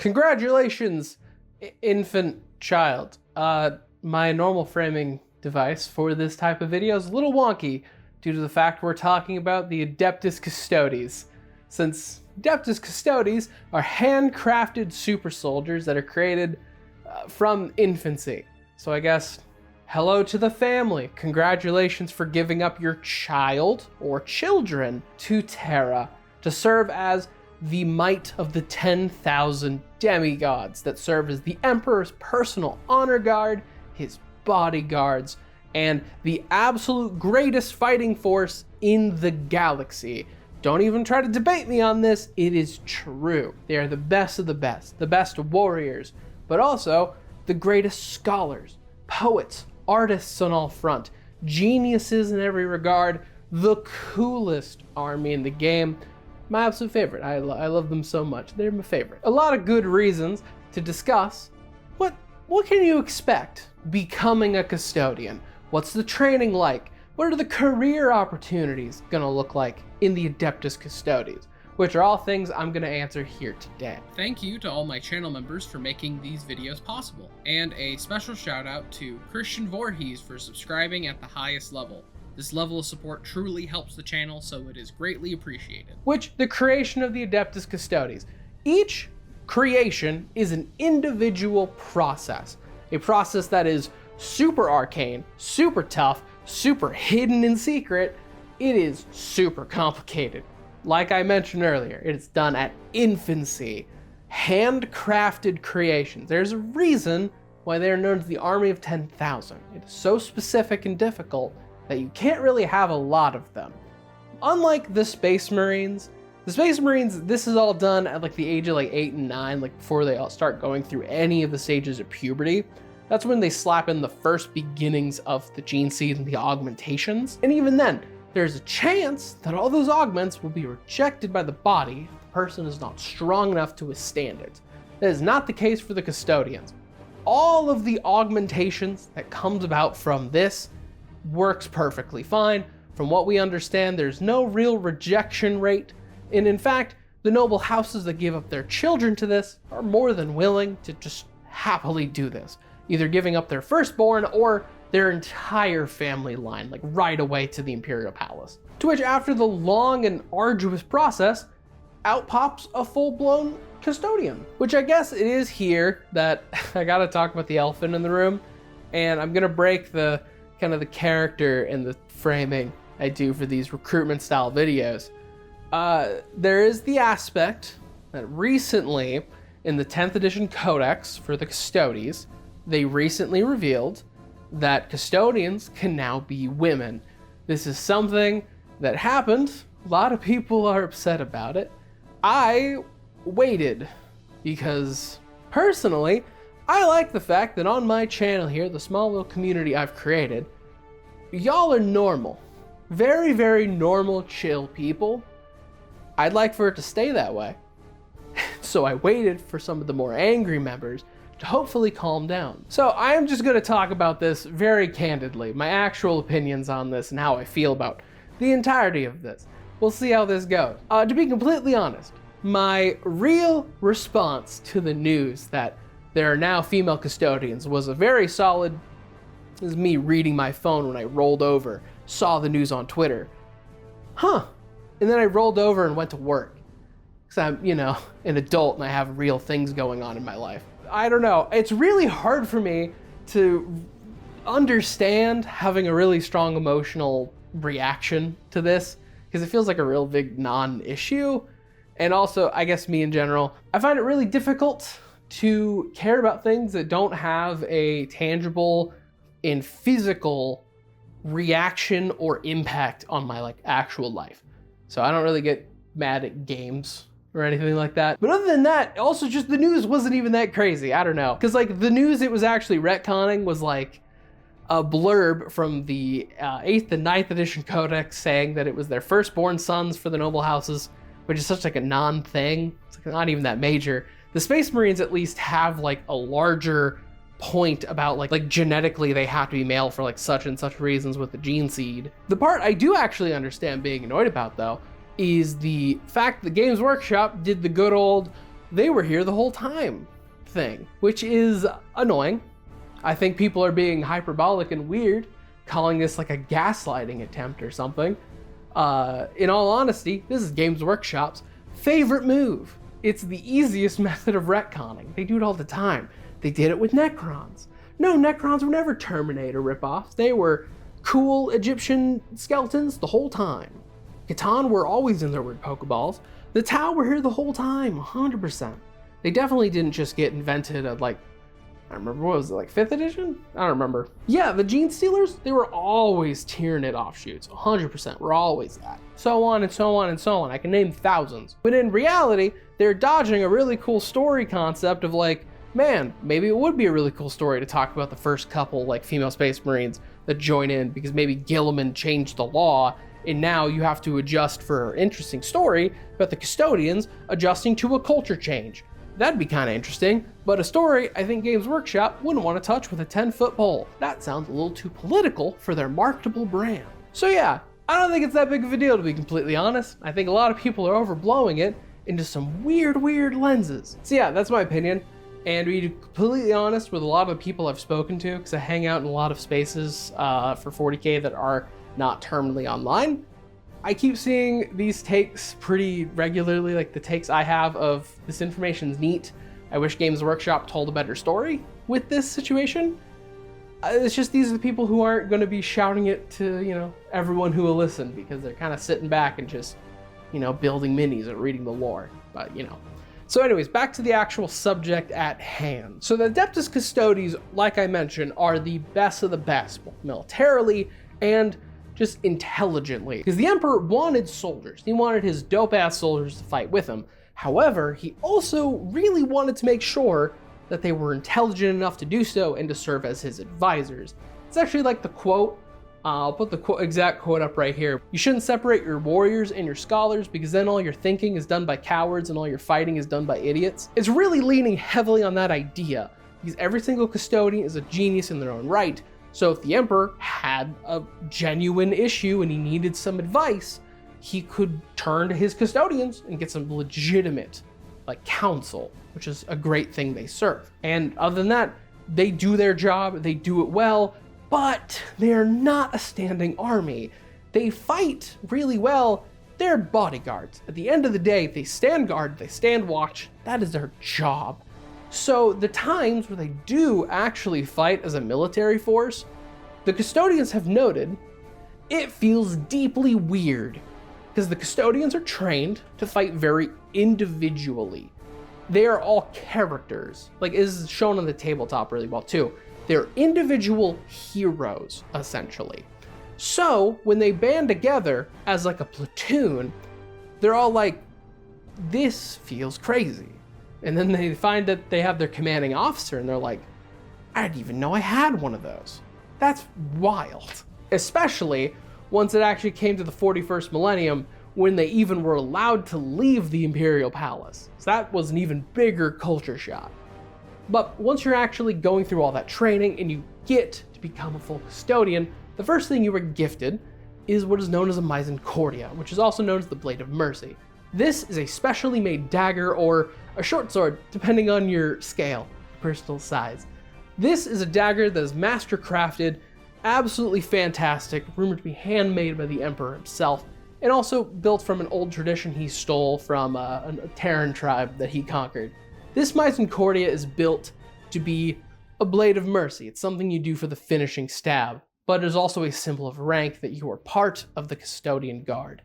Congratulations, infant child. My normal framing device for this type of video is a little wonky due to the fact we're talking about the Adeptus Custodes. Since Adeptus Custodes are handcrafted super soldiers that are created from infancy. So I guess, hello to the family. Congratulations for giving up your child or children to Terra to serve as the might of the 10,000 demigods that serve as the Emperor's personal honor guard, his bodyguards, and the absolute greatest fighting force in the galaxy. Don't even try to debate me on this, it is true. They are the best of the best warriors, but also the greatest scholars, poets, artists on all front, geniuses in every regard, the coolest army in the game. My absolute favorite. I love them so much. They're my favorite. A lot of good reasons to discuss what can you expect becoming a custodian? What's the training like? What are the career opportunities gonna look like in the Adeptus Custodes? Which are all things I'm gonna answer here today. Thank you to all my channel members for making these videos possible. And a special shout out to Christian Voorhees for subscribing at the highest level. This level of support truly helps the channel, so it is greatly appreciated. Which, the creation of the Adeptus Custodes. Each creation is an individual process. A process that is super arcane, super tough, super hidden and secret. It is super complicated. Like I mentioned earlier, it is done at infancy. Handcrafted creations. There's a reason why they are known as the Army of 10,000. It is so specific and difficult that you can't really have a lot of them. Unlike the Space Marines, this is all done at like the age of like 8 and 9, like before they all start going through any of the stages of puberty. That's when they slap in the first beginnings of the gene seed and the augmentations. And even then, there's a chance that all those augments will be rejected by the body if the person is not strong enough to withstand it. That is not the case for the custodians. All of the augmentations that comes about from this works perfectly fine. From what we understand, there's no real rejection rate. And in fact, the noble houses that give up their children to this are more than willing to just happily do this, either giving up their firstborn or their entire family line, like right away to the Imperial Palace. To which, after the long and arduous process, out pops a full-blown custodian. Which I guess it is here that I gotta talk about the elephant in the room, and I'm gonna break the kind of the character and the framing I do for these recruitment style videos. There is the aspect that recently, in the 10th edition Codex for the Custodes, they recently revealed that custodians can now be women. This is something that happened. A lot of people are upset about it. I waited because personally, I like the fact that on my channel here, the small little community I've created, y'all are normal. Very, very normal, chill people. I'd like for it to stay that way. So I waited for some of the more angry members to hopefully calm down. So I am just going to talk about this very candidly, my actual opinions on this and how I feel about the entirety of this. We'll see how this goes. To be completely honest, my real response to the news that there are now female custodians was a very solid, this is me reading my phone when I rolled over, saw the news on Twitter. And then I rolled over and went to work. Because I'm, an adult and I have real things going on in my life. I don't know, it's really hard for me to understand having a really strong emotional reaction to this, because it feels like a real big non-issue. And also, I guess me in general, I find it really difficult to care about things that don't have a tangible and physical reaction or impact on my actual life. So I don't really get mad at games or anything like that. But other than that, also just the news wasn't even that crazy. I don't know. Because the news it was actually retconning was a blurb from the 8th and 9th edition Codex saying that it was their firstborn sons for the noble houses, which is such a non-thing. It's not even that major. The Space Marines at least have a larger point about genetically they have to be male for such and such reasons with the gene seed. The part I do actually understand being annoyed about though is the fact that Games Workshop did the good old they were here the whole time thing, which is annoying. I think people are being hyperbolic and weird, calling this like a gaslighting attempt or something. In all honesty, this is Games Workshop's favorite move. It's the easiest method of retconning. They do it all the time. They did it with Necrons. No, Necrons were never Terminator ripoffs. They were cool Egyptian skeletons the whole time. Catan were always in their weird Pokeballs. The Tau were here the whole time, 100%. They definitely didn't just get invented at like, I don't remember, what was it, like 5th edition? I don't remember. Yeah, the Gene Stealers, they were always Tyranid offshoots, 100%, were always that. So on and so on and so on, I can name thousands. But in reality, they're dodging a really cool story concept of like, man, maybe it would be a really cool story to talk about the first couple like female Space Marines that join in because maybe Gilliman changed the law and now you have to adjust for an interesting story about the Custodians adjusting to a culture change. That'd be kind of interesting, but a story I think Games Workshop wouldn't want to touch with a 10-foot pole. That sounds a little too political for their marketable brand. So yeah, I don't think it's that big of a deal, to be completely honest. I think a lot of people are overblowing it into some weird lenses. So yeah, that's my opinion. And to be completely honest with a lot of the people I've spoken to, because I hang out in a lot of spaces for 40k that are not terminally online, I keep seeing these takes pretty regularly, like the takes I have of this information's neat. I wish Games Workshop told a better story with this situation. It's just these are the people who aren't going to be shouting it to, you know, everyone who will listen because they're kind of sitting back and just, you know, building minis and reading the lore. But, you know. So anyways, back to the actual subject at hand. So the Adeptus Custodes, like I mentioned, are the best of the best, both militarily and just intelligently. Because the Emperor wanted soldiers. He wanted his dope-ass soldiers to fight with him. However, he also really wanted to make sure that they were intelligent enough to do so and to serve as his advisors. It's actually like the quote. I'll put the exact quote up right here. You shouldn't separate your warriors and your scholars because then all your thinking is done by cowards and all your fighting is done by idiots. It's really leaning heavily on that idea because every single custodian is a genius in their own right. So if the Emperor had a genuine issue and he needed some advice, he could turn to his custodians and get some legitimate like counsel, which is a great thing they serve. And other than that, they do their job, they do it well, but they're not a standing army. They fight really well. They're bodyguards. At the end of the day, they stand guard, they stand watch. That is their job. So the times where they do actually fight as a military force, the Custodians have noted, it feels deeply weird because the Custodians are trained to fight very individually. They are all characters, like is shown on the tabletop really well too. They're individual heroes, essentially. So when they band together as like a platoon, they're all like, this feels crazy. And then they find that they have their commanding officer and they're like, I didn't even know I had one of those. That's wild. Especially once it actually came to the 41st millennium when they even were allowed to leave the Imperial Palace. So that was an even bigger culture shock. But once you're actually going through all that training and you get to become a full custodian, the first thing you were gifted is what is known as a Misericordia, which is also known as the Blade of Mercy. This is a specially made dagger or a short sword, depending on your scale, personal size. This is a dagger that is master crafted, absolutely fantastic, rumored to be handmade by the Emperor himself, and also built from an old tradition he stole from a Terran tribe that he conquered. This Misericordia is built to be a blade of mercy. It's something you do for the finishing stab, but it is also a symbol of rank that you are part of the Custodian Guard.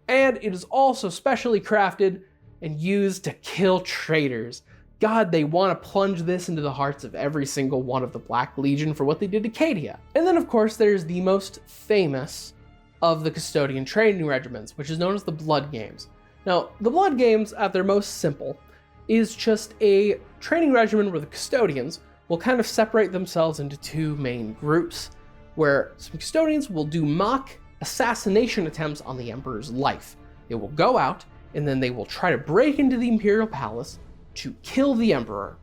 And it is also specially crafted and used to kill traitors. God, they want to plunge this into the hearts of every single one of the Black Legion for what they did to Cadia. And then of course there's the most famous of the Custodian training regiments, which is known as the Blood Games. Now, the Blood Games, at their most simple, is just a training regimen where the Custodians will kind of separate themselves into two main groups, where some Custodians will do mock assassination attempts on the Emperor's life. They will go out, and then they will try to break into the Imperial Palace to kill the Emperor.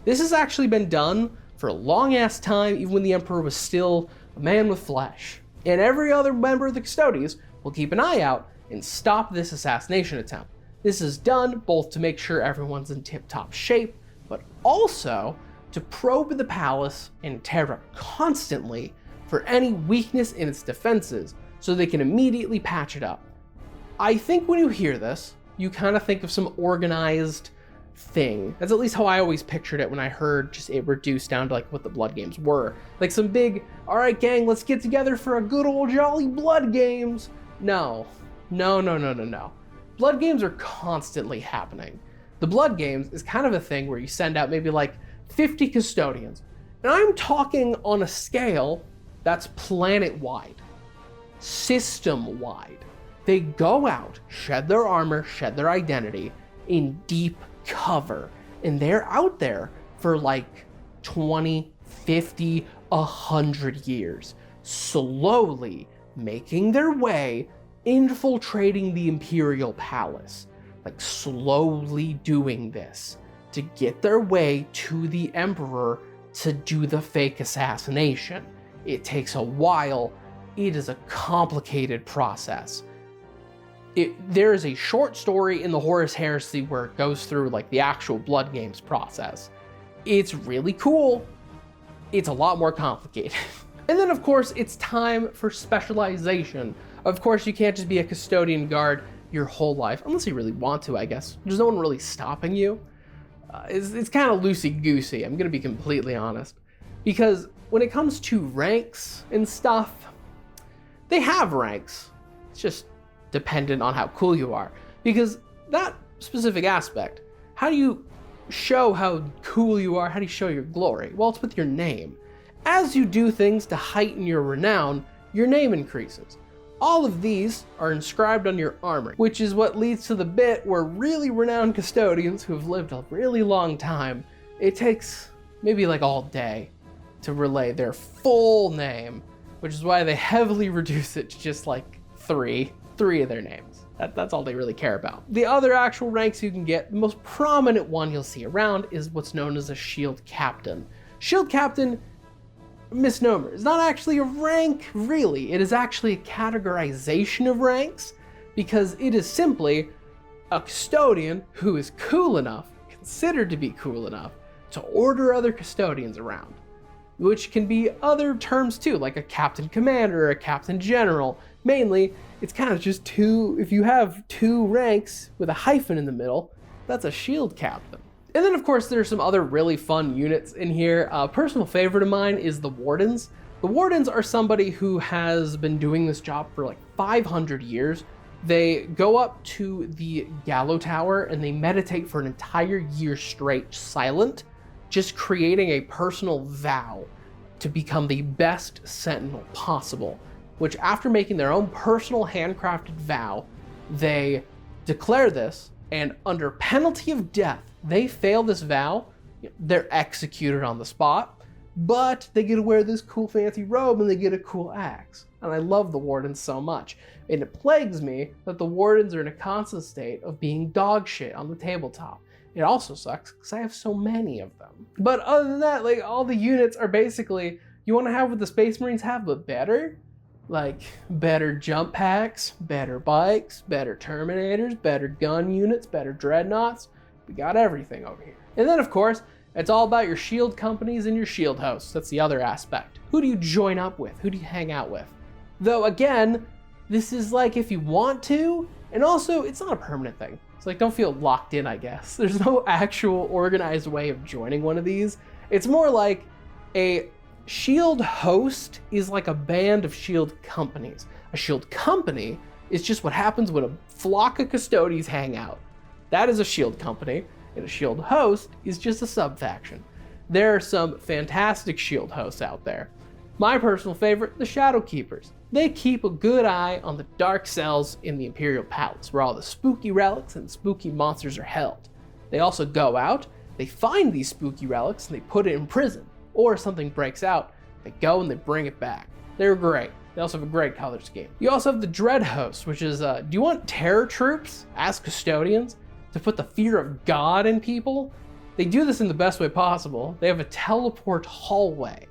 This has actually been done for a long-ass time, even when the Emperor was still a man with flesh. And every other member of the Custodes will keep an eye out and stop this assassination attempt. This is done both to make sure everyone's in tip-top shape, but also to probe the palace and Terra constantly for any weakness in its defenses so they can immediately patch it up. I think when you hear this, you kind of think of some organized thing. That's at least how I always pictured it when I heard just it reduced down to like what the blood games were. Like some big, all right gang, let's get together for a good old jolly blood games. No. Blood games are constantly happening. The blood games is kind of a thing where you send out maybe like 50 custodians. And I'm talking on a scale that's planet-wide, system-wide. They go out, shed their armor, shed their identity in deep cover, and they're out there for like 20, 50, 100 years, slowly making their way, infiltrating the Imperial Palace, like slowly doing this to get their way to the Emperor to do the fake assassination. It takes a while. It is a complicated process. There is a short story in the Horus Heresy where it goes through like the actual blood games process. It's really cool. It's a lot more complicated. And then of course it's time for specialization. Of course you can't just be a custodian guard your whole life, unless you really want to, I guess. There's no one really stopping you. It's kind of loosey-goosey, I'm gonna be completely honest. Because when it comes to ranks and stuff, they have ranks. It's just dependent on how cool you are. Because that specific aspect, how do you show how cool you are? How do you show your glory? Well, it's with your name. As you do things to heighten your renown, your name increases. All of these are inscribed on your armor, which is what leads to the bit where really renowned custodians who have lived a really long time, it takes maybe like all day to relay their full name, which is why they heavily reduce it to just like three of their names. That's all they really care about. The other actual ranks you can get, the most prominent one you'll see around is what's known as a shield captain. Shield captain, misnomer, is not actually a rank, really. It is actually a categorization of ranks, because it is simply a custodian who is cool enough, considered to be cool enough, to order other custodians around, which can be other terms too, like a captain commander or a captain general. Mainly, it's kind of just two, if you have two ranks with a hyphen in the middle, that's a shield captain. And then of course there's some other really fun units in here. A personal favorite of mine is the Wardens. The Wardens are somebody who has been doing this job for like 500 years. They go up to the Gallow Tower and they meditate for an entire year straight silent, just creating a personal vow to become the best sentinel possible, which after making their own personal handcrafted vow, they declare this, and under penalty of death, they fail this vow, they're executed on the spot, but they get to wear this cool fancy robe and they get a cool axe. And I love the Wardens so much. And it plagues me that the Wardens are in a constant state of being dog shit on the tabletop. It also sucks because I have so many of them. But other than that, like all the units are basically, you want to have what the Space Marines have, but better? Like better jump packs, better bikes, better Terminators, better gun units, better dreadnoughts. We got everything over here. And then of course, it's all about your shield companies and your shield hosts. That's the other aspect. Who do you join up with? Who do you hang out with? Though again, this is like if you want to, and also it's not a permanent thing. It's like don't feel locked in, I guess. There's no actual organized way of joining one of these. It's more like a shield host is like a band of shield companies. A shield company is just what happens when a flock of custodians hang out. That is a shield company, and a shield host is just a sub-faction. There are some fantastic shield hosts out there. My personal favorite, the Shadow Keepers. They keep a good eye on the dark cells in the Imperial Palace, where all the spooky relics and spooky monsters are held. They also go out, they find these spooky relics, and they put it in prison. Or if something breaks out, they go and they bring it back. They're great. They also have a great color scheme. You also have the Dread Host, which is, do you want terror troops as custodians to put the fear of God in people? They do this in the best way possible. They have a teleport hallway.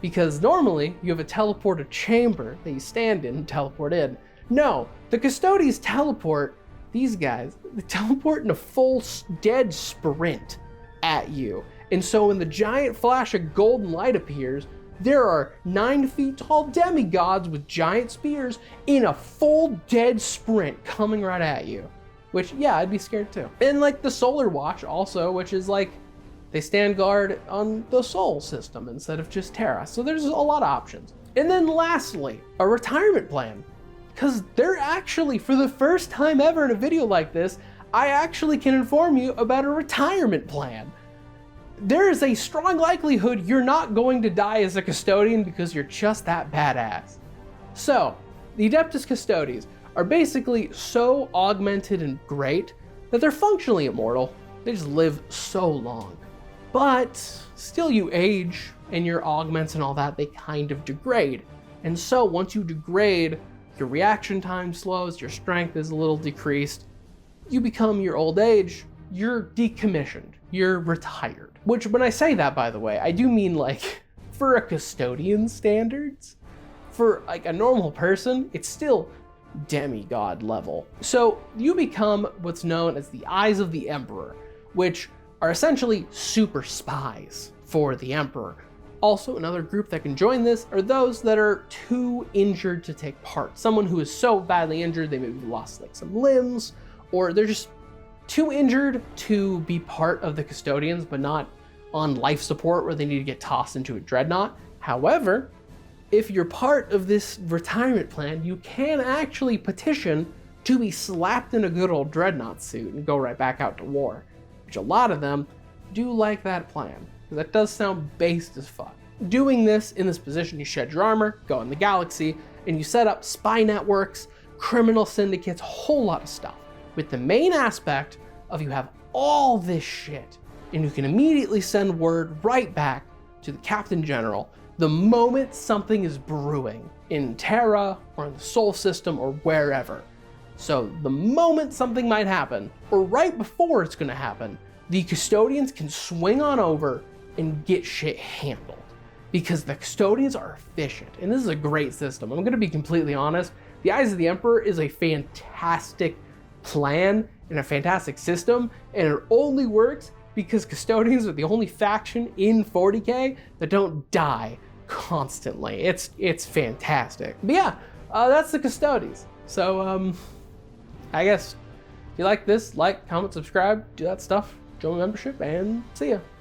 Because normally, you have a teleporter chamber that you stand in and teleport in. No, the Custodes teleport these guys, they teleport in a full dead sprint at you. And so when the giant flash of golden light appears, there are 9 feet tall demigods with giant spears in a full dead sprint coming right at you. Which, yeah, I'd be scared too. And like the Solar Watch also, which is like, they stand guard on the Sol system instead of just Terra. So there's a lot of options. And then lastly, a retirement plan. Because they're actually, for the first time ever in a video like this, I actually can inform you about a retirement plan. There is a strong likelihood you're not going to die as a custodian because you're just that badass. So, the Adeptus Custodes are basically so augmented and great that they're functionally immortal. They just live so long. But still you age and your augments and all that, they kind of degrade. And so once you degrade, your reaction time slows, your strength is a little decreased, you become your old age, you're decommissioned, you're retired. Which, when I say that, by the way, I do mean like, for a custodian standards, for like a normal person, it's still demigod level. So you become what's known as the Eyes of the Emperor, which are essentially super spies for the Emperor. Also, another group that can join this are those that are too injured to take part. Someone who is so badly injured they maybe lost like some limbs, or they're just too injured to be part of the custodians, but not on life support where they need to get tossed into a dreadnought. However, if you're part of this retirement plan, you can actually petition to be slapped in a good old dreadnought suit and go right back out to war, which a lot of them do like that plan. That does sound based as fuck. Doing this in this position, you shed your armor, go in the galaxy, and you set up spy networks, criminal syndicates, a whole lot of stuff. With the main aspect of you have all this shit, and you can immediately send word right back to the Captain General the moment something is brewing in Terra or in the Sol system or wherever. So the moment something might happen, or right before it's gonna happen, the custodians can swing on over and get shit handled. Because the custodians are efficient, and this is a great system. I'm gonna be completely honest, the Eyes of the Emperor is a fantastic plan and a fantastic system, and it only works because custodians are the only faction in 40k that don't die constantly. It's fantastic. But yeah, that's the Custodes. So I guess if you like this, like, comment, subscribe, do that stuff, join membership, and see ya.